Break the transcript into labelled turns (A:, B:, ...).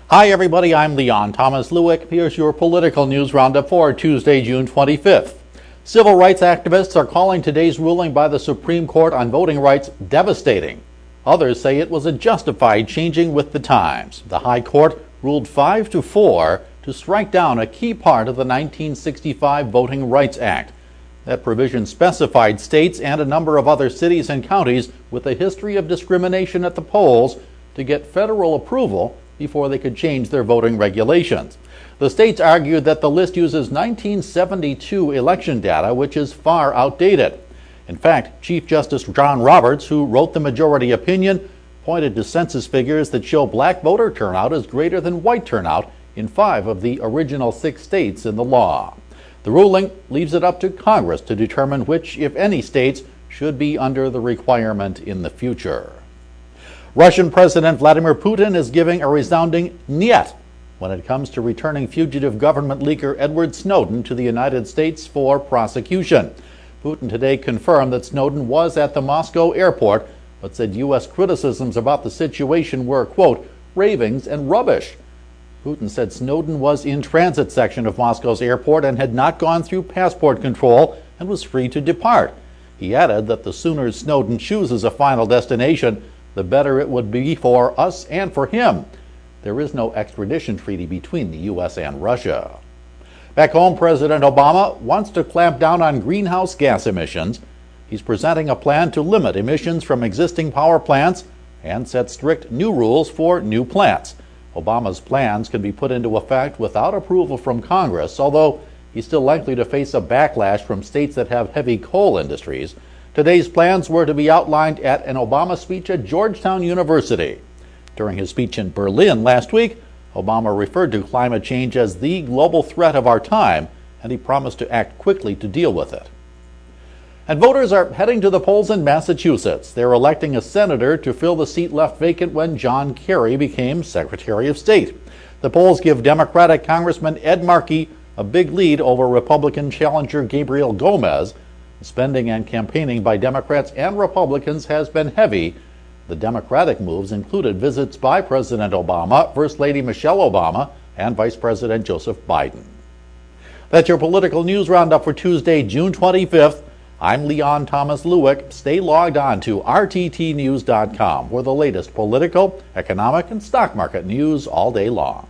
A: Hi everybody, I'm Leon Thomas Lewick. Here's your political news roundup for Tuesday, June 25th. Civil rights activists are calling today's ruling by the Supreme Court on voting rights devastating. Others say it was a justified changing with the times. The High Court ruled 5-4 to strike down a key part of the 1965 Voting Rights Act. That provision specified states and a number of other cities and counties with a history of discrimination at the polls to get federal approval before they could change their voting regulations. The states argued that the list uses 1972 election data, which is far outdated. In fact, Chief Justice John Roberts, who wrote the majority opinion, pointed to census figures that show black voter turnout is greater than white turnout in 5 of the original 6 states in the law. The ruling leaves it up to Congress to determine which, if any, states should be under the requirement in the future. Russian President Vladimir Putin is giving a resounding "niet" when it comes to returning fugitive government leaker Edward Snowden to the United States for prosecution. Putin today confirmed that Snowden was at the Moscow airport, but said U.S. criticisms about the situation were, quote, ravings and rubbish. Putin said Snowden was in transit section of Moscow's airport and had not gone through passport control and was free to depart. He added that the sooner Snowden chooses a final destination, the better it would be for us and for him. There is no extradition treaty between the U.S. and Russia. Back home, President Obama wants to clamp down on greenhouse gas emissions. He's presenting a plan to limit emissions from existing power plants and set strict new rules for new plants. Obama's plans can be put into effect without approval from Congress, although he's still likely to face a backlash from states that have heavy coal industries. Today's plans were to be outlined at an Obama speech at Georgetown University. During his speech in Berlin last week, Obama referred to climate change as the global threat of our time, and he promised to act quickly to deal with it. And voters are heading to the polls in Massachusetts. They're electing a senator to fill the seat left vacant when John Kerry became Secretary of State. The polls give Democratic Congressman Ed Markey a big lead over Republican challenger Gabriel Gomez. Spending and campaigning by Democrats and Republicans has been heavy. The Democratic moves included visits by President Obama, First Lady Michelle Obama, and Vice President Joseph Biden. That's your political news roundup for Tuesday, June 25th. I'm Leon Thomas Lewick. Stay logged on to rttnews.com for the latest political, economic, and stock market news all day long.